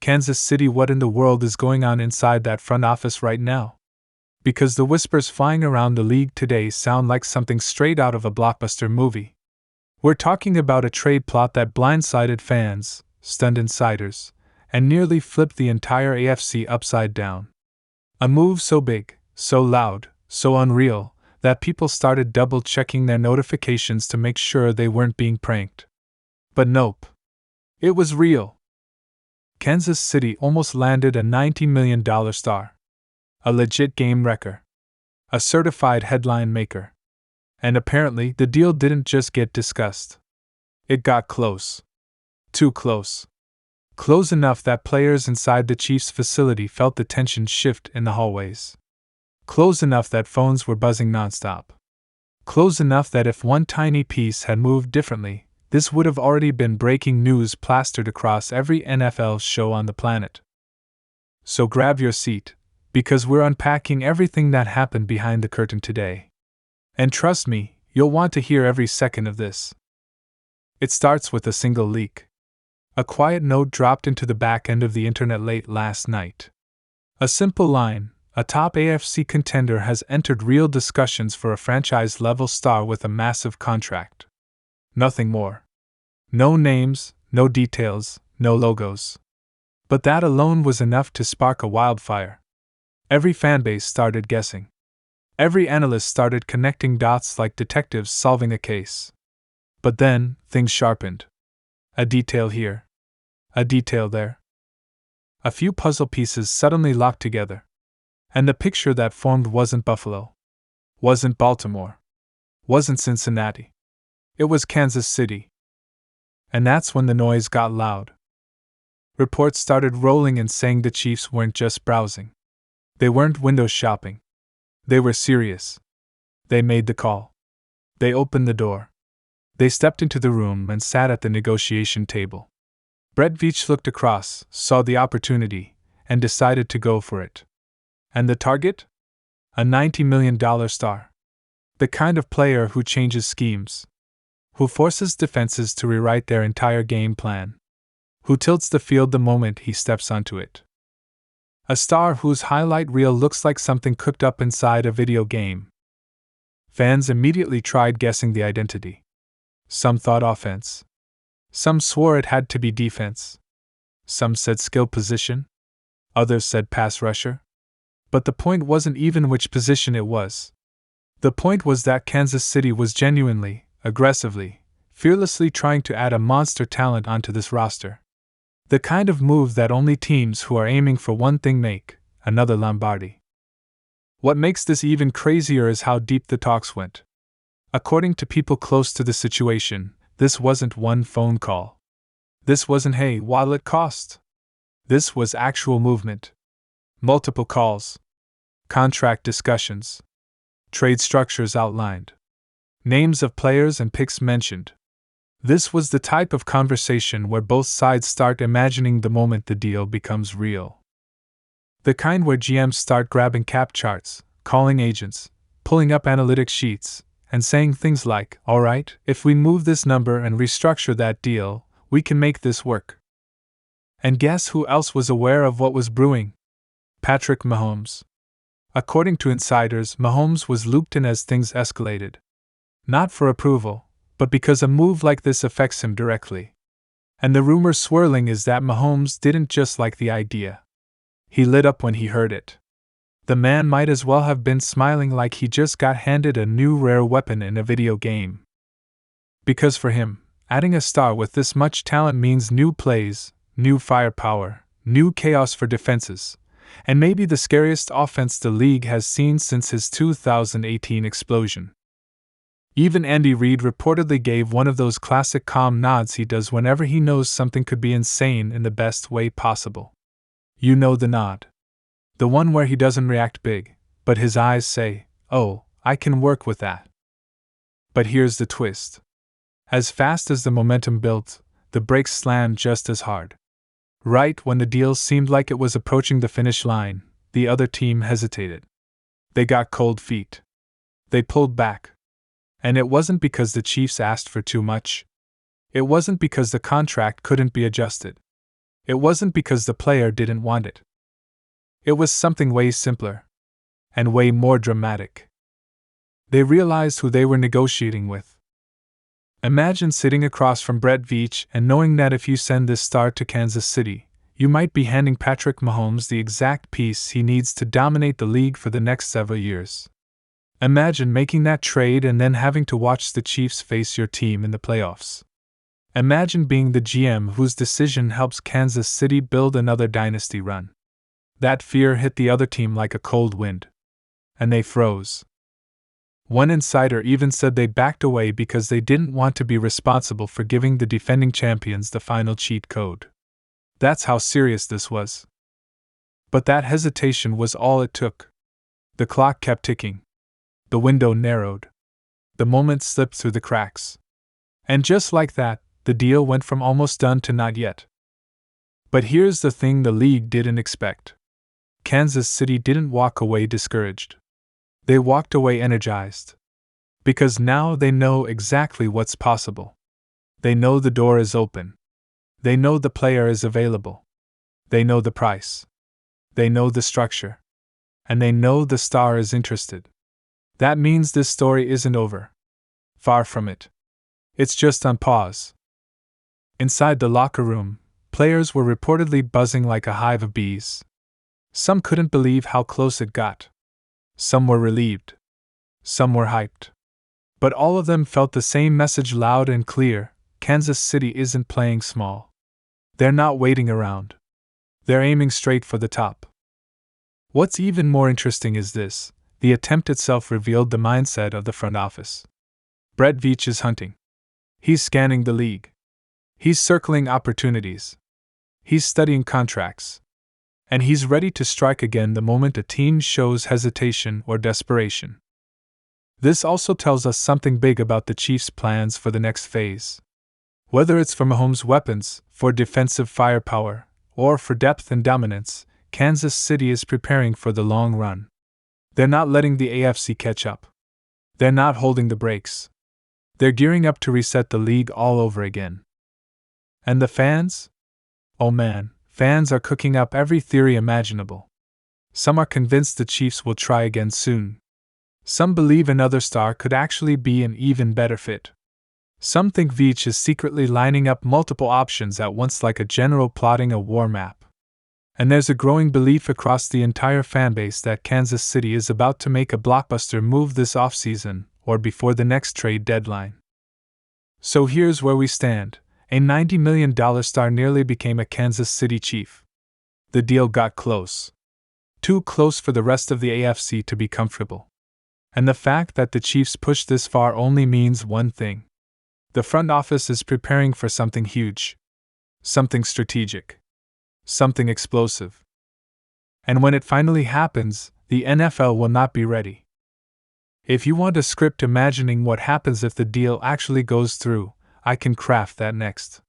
Kansas City, what in the world is going on inside that front office right now? Because the whispers flying around the league today sound like something straight out of a Blockbuster movie. We're talking about a trade plot that blindsided fans, stunned insiders, and nearly flipped the entire AFC upside down. A move so big, so loud, so unreal, that people started double-checking their notifications to make sure they weren't being pranked. But nope. It was real. Kansas City almost landed a $90 million star. A legit game wrecker. A certified headline maker. And apparently the deal didn't just get discussed. It got close. Too close. Close enough that players inside the Chiefs facility felt the tension shift in the hallways. Close enough that phones were buzzing nonstop. Close enough that if one tiny piece had moved differently, this would have already been breaking news plastered across every NFL show on the planet. So grab your seat, because we're unpacking everything that happened behind the curtain today. And trust me, you'll want to hear every second of this. It starts with a single leak. A quiet note dropped into the back end of the internet late last night. A simple line: a top AFC contender has entered real discussions for a franchise-level star with a massive contract. Nothing more. No names, no details, no logos. But that alone was enough to spark a wildfire. Every fanbase started guessing. Every analyst started connecting dots like detectives solving a case. But then, things sharpened. A detail here. A detail there. A few puzzle pieces suddenly locked together. And the picture that formed wasn't Buffalo. Wasn't Baltimore. Wasn't Cincinnati. It was Kansas City. And that's when the noise got loud. Reports started rolling in saying the Chiefs weren't just browsing. They weren't window shopping. They were serious. They made the call. They opened the door. They stepped into the room and sat at the negotiation table. Brett Veach looked across, saw the opportunity, and decided to go for it. And the target? A $90 million star. The kind of player who changes schemes. Who forces defenses to rewrite their entire game plan. Who tilts the field the moment he steps onto it. A star whose highlight reel looks like something cooked up inside a video game. Fans immediately tried guessing the identity. Some thought offense. Some swore it had to be defense. Some said skill position. Others said pass rusher. But the point wasn't even which position it was. The point was that Kansas City was genuinely, aggressively, fearlessly trying to add a monster talent onto this roster. The kind of move that only teams who are aiming for one thing make, another Lombardi. What makes this even crazier is how deep the talks went. According to people close to the situation, this wasn't one phone call. This wasn't, hey, what'll it cost? This was actual movement. Multiple calls. Contract discussions. Trade structures outlined. Names of players and picks mentioned. This was the type of conversation where both sides start imagining the moment the deal becomes real. The kind where GMs start grabbing cap charts, calling agents, pulling up analytics sheets, and saying things like, all right, if we move this number and restructure that deal, we can make this work. And guess who else was aware of what was brewing? Patrick Mahomes. According to insiders, Mahomes was looped in as things escalated. Not for approval, but because a move like this affects him directly. And the rumor swirling is that Mahomes didn't just like the idea. He lit up when he heard it. The man might as well have been smiling like he just got handed a new rare weapon in a video game. Because for him, adding a star with this much talent means new plays, new firepower, new chaos for defenses, and maybe the scariest offense the league has seen since his 2018 explosion. Even Andy Reid reportedly gave one of those classic calm nods he does whenever he knows something could be insane in the best way possible. You know the nod. The one where he doesn't react big, but his eyes say, oh, I can work with that. But here's the twist. As fast as the momentum built, the brakes slammed just as hard. Right when the deal seemed like it was approaching the finish line, the other team hesitated. They got cold feet. They pulled back. And it wasn't because the Chiefs asked for too much. It wasn't because the contract couldn't be adjusted. It wasn't because the player didn't want it. It was something way simpler. And way more dramatic. They realized who they were negotiating with. Imagine sitting across from Brett Veach and knowing that if you send this star to Kansas City, you might be handing Patrick Mahomes the exact piece he needs to dominate the league for the next several years. Imagine making that trade and then having to watch the Chiefs face your team in the playoffs. Imagine being the GM whose decision helps Kansas City build another dynasty run. That fear hit the other team like a cold wind. And they froze. One insider even said they backed away because they didn't want to be responsible for giving the defending champions the final cheat code. That's how serious this was. But that hesitation was all it took. The clock kept ticking. The window narrowed. The moment slipped through the cracks. And just like that, the deal went from almost done to not yet. But here's the thing the league didn't expect. Kansas City didn't walk away discouraged. They walked away energized. Because now they know exactly what's possible. They know the door is open. They know the player is available. They know the price. They know the structure. And they know the star is interested. That means this story isn't over. Far from it. It's just on pause. Inside the locker room, players were reportedly buzzing like a hive of bees. Some couldn't believe how close it got. Some were relieved. Some were hyped. But all of them felt the same message loud and clear: Kansas City isn't playing small. They're not waiting around. They're aiming straight for the top. What's even more interesting is this: the attempt itself revealed the mindset of the front office. Brett Veach is hunting. He's scanning the league. He's circling opportunities. He's studying contracts. And he's ready to strike again the moment a team shows hesitation or desperation. This also tells us something big about the Chiefs' plans for the next phase. Whether it's for Mahomes' weapons, for defensive firepower, or for depth and dominance, Kansas City is preparing for the long run. They're not letting the AFC catch up. They're not holding the brakes. They're gearing up to reset the league all over again. And the fans? Oh man. Fans are cooking up every theory imaginable. Some are convinced the Chiefs will try again soon. Some believe another star could actually be an even better fit. Some think Veach is secretly lining up multiple options at once like a general plotting a war map. And there's a growing belief across the entire fanbase that Kansas City is about to make a blockbuster move this offseason or before the next trade deadline. So here's where we stand. A $90 million star nearly became a Kansas City Chief. The deal got close. Too close for the rest of the AFC to be comfortable. And the fact that the Chiefs pushed this far only means one thing. The front office is preparing for something huge. Something strategic. Something explosive. And when it finally happens, the NFL will not be ready. If you want a script imagining what happens if the deal actually goes through, I can craft that next.